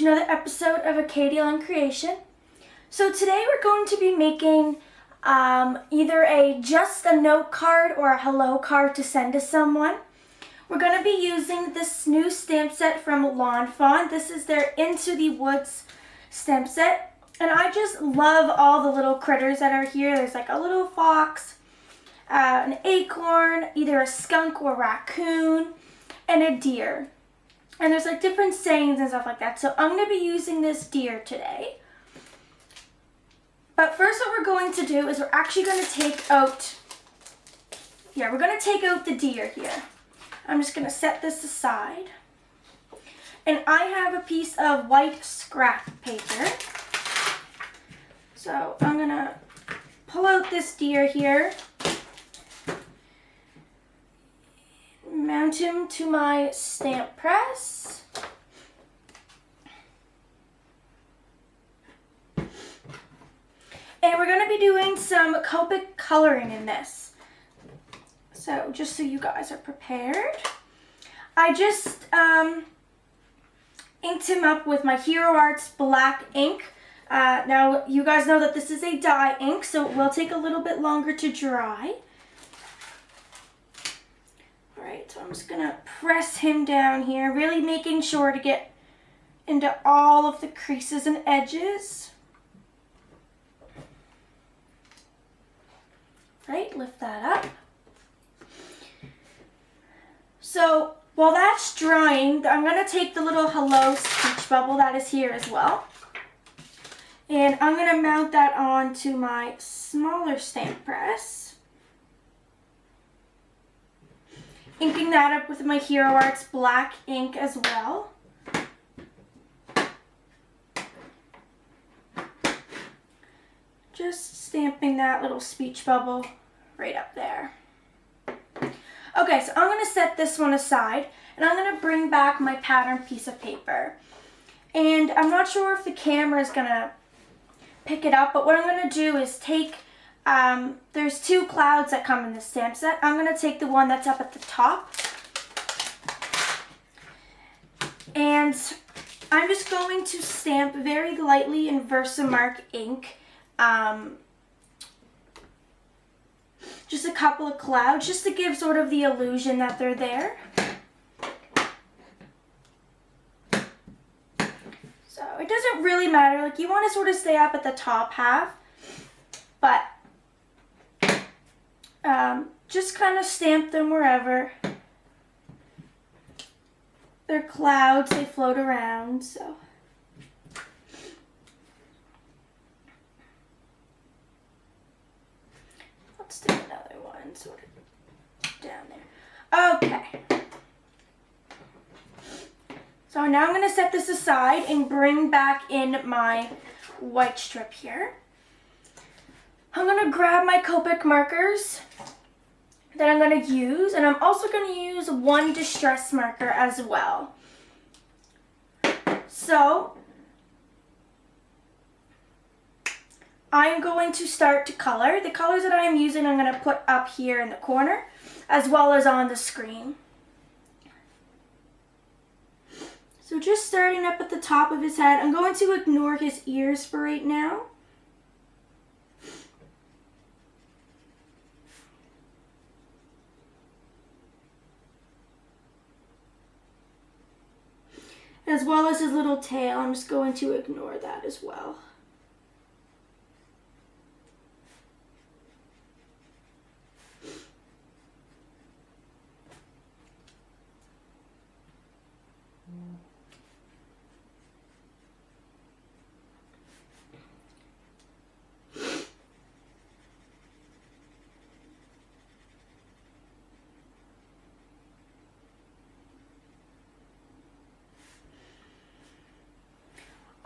to another episode of Acadian Creation. So today we're going to be making either just a note card or a hello card to send to someone. We're going to be using this new stamp set from Lawn Fawn. This is their Into the Woods stamp set. And I just love all the little critters that are here. There's like a little fox, an acorn, either a skunk or raccoon, and a deer. And there's like different sayings and stuff like that. So I'm going to be using this deer today. But first what we're going to do is we're actually going to take out, we're going to take out the deer here. I'm just going to set this aside. And I have a piece of white scrap paper. So I'm going to pull out this deer here. Mount him to my stamp press. And we're going to be doing some Copic coloring in this. So just so you guys are prepared. I just inked him up with my Hero Arts black ink. Now you guys know that this is a dye ink, so it will take a little bit longer to dry. Alright, so I'm just going to press him down here, really making sure to get into all of the creases and edges. Right, lift that up. So while that's drying, I'm going to take the little hello speech bubble that is here as well. And I'm going to mount that onto my smaller stamp press. Inking that up with my Hero Arts black ink as well. Just stamping that little speech bubble right up there. Okay, so I'm going to set this one aside and I'm going to bring back my pattern piece of paper. And I'm not sure if the camera is going to pick it up, but what I'm going to do is take, there's two clouds that come in this stamp set. I'm going to take the one that's up at the top. And I'm just going to stamp very lightly in Versamark ink. Just a couple of clouds, just to give sort of the illusion that they're there. So it doesn't really matter, like you want to sort of stay up at the top half, but just kind of stamp them wherever. They're clouds, they float around, so. Let's do another one sort of down there. Okay. So now I'm going to set this aside and bring back in my white strip here. I'm going to grab my Copic markers that I'm going to use, and I'm also going to use one distress marker as well. So I'm going to start to color. The colors that I am using I'm going to put up here in the corner as well as on the screen. So just starting up at the top of his head, I'm going to ignore his ears for right now. As well as his little tail, I'm just going to ignore that as well.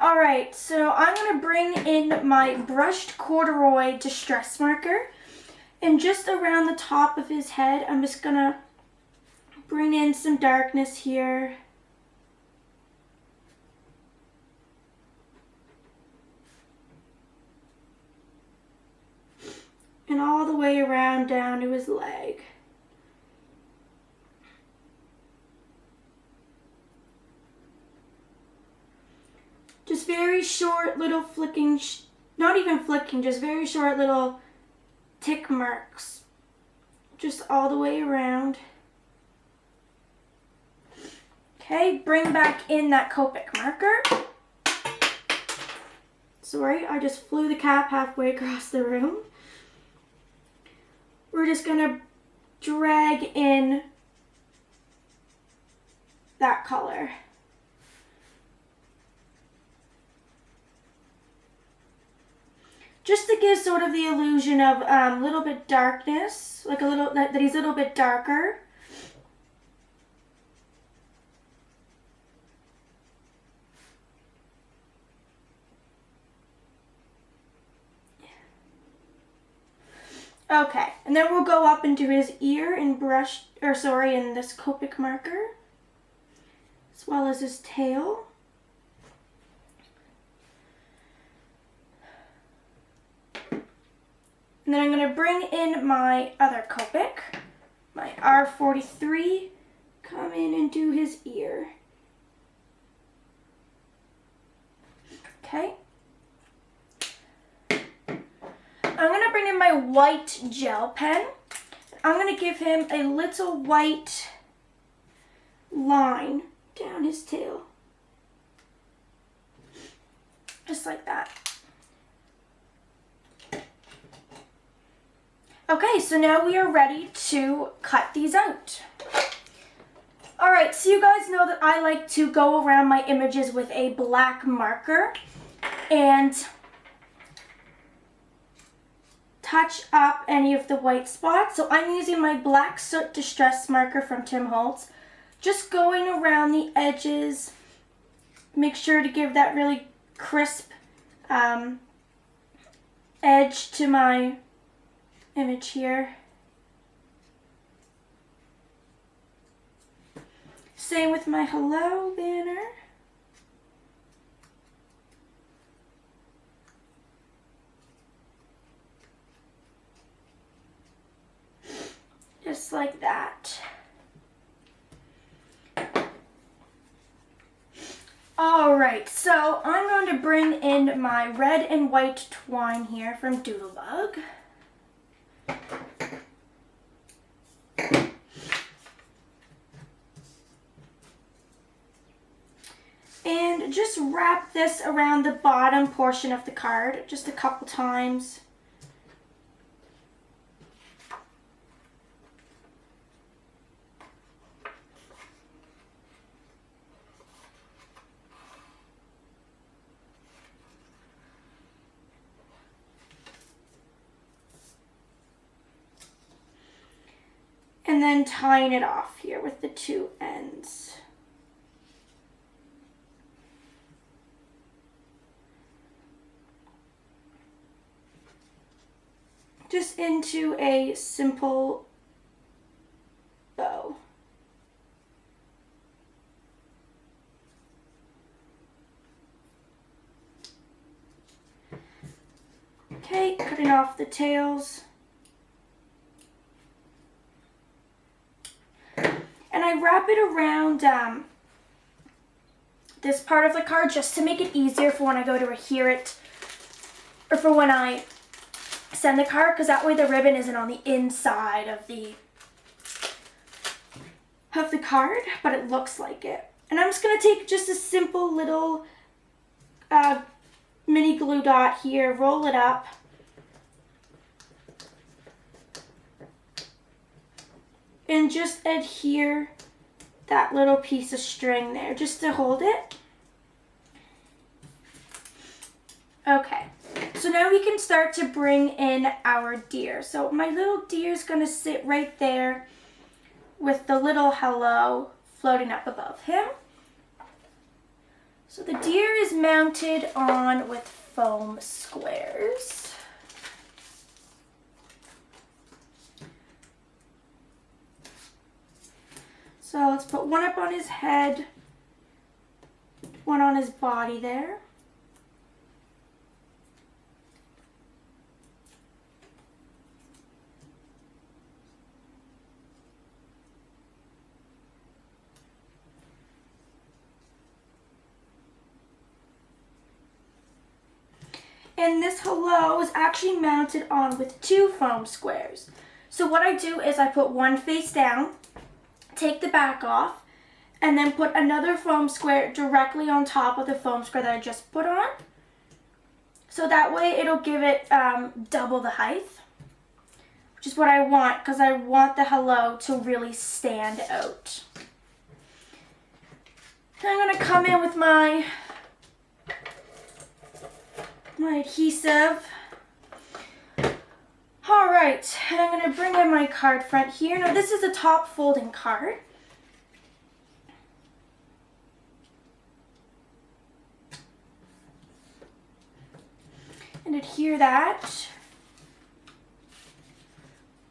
Alright, so I'm going to bring in my brushed corduroy distress marker, and just around the top of his head I'm just going to bring in some darkness here. And all the way around down to his leg. just very short little flicking, not even flicking, just very short little tick marks. Just all the way around. Okay, bring back in that Copic marker. Sorry, I just flew the cap halfway across the room. We're just gonna drag in that color. Just to give sort of the illusion of a little bit darkness, like a little, that he's a little bit darker. Okay, and then we'll go up into his ear and brush, in this Copic marker, as well as his tail. And then I'm going to bring in my other Copic, my R43, come in and do his ear. Okay. I'm going to bring in my white gel pen. I'm going to give him a little white line down his tail. Just like that. Okay, so now we are ready to cut these out. Alright, so you guys know that I like to go around my images with a black marker and touch up any of the white spots. So I'm using my black Soot Distress marker from Tim Holtz, just going around the edges. Make sure to give that really crisp edge to my image here. Same with my hello banner. Just like that. Alright, so I'm going to bring in my red and white twine here from Doodlebug. And just wrap this around the bottom portion of the card just a couple times. And then tying it off here with the two ends. Just into a simple bow. Okay, cutting off the tails. And I wrap it around this part of the card just to make it easier for when I go to adhere it, or for when I send the card, because that way the ribbon isn't on the inside of the card, but it looks like it. And I'm just going to take just a simple little mini glue dot here, roll it up, and just adhere that little piece of string there just to hold it. Okay, so now we can start to bring in our deer. So my little deer is going to sit right there with the little hello floating up above him. So the deer is mounted on with foam squares. So let's put one up on his head, one on his body there. And this hello is actually mounted on with 2 foam squares. So what I do is I put one face down, take the back off, and then put another foam square directly on top of the foam square that I just put on. So that way it'll give it double the height, which is what I want because I want the hello to really stand out. And I'm going to come in with my adhesive. All right, and I'm going to bring in my card front here. Now this is a top folding card. And adhere that.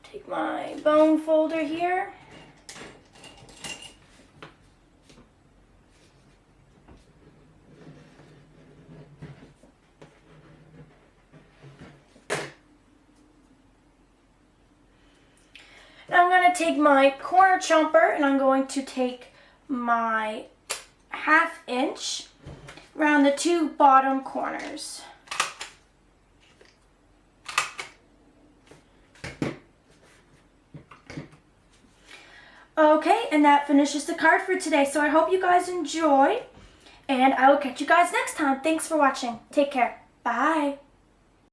Take my bone folder here. Now I'm going to take my corner chomper and I'm going to take my 1/2 inch around the 2 bottom corners. Okay, and that finishes the card for today. So I hope you guys enjoy, and I will catch you guys next time. Thanks for watching. Take care. Bye.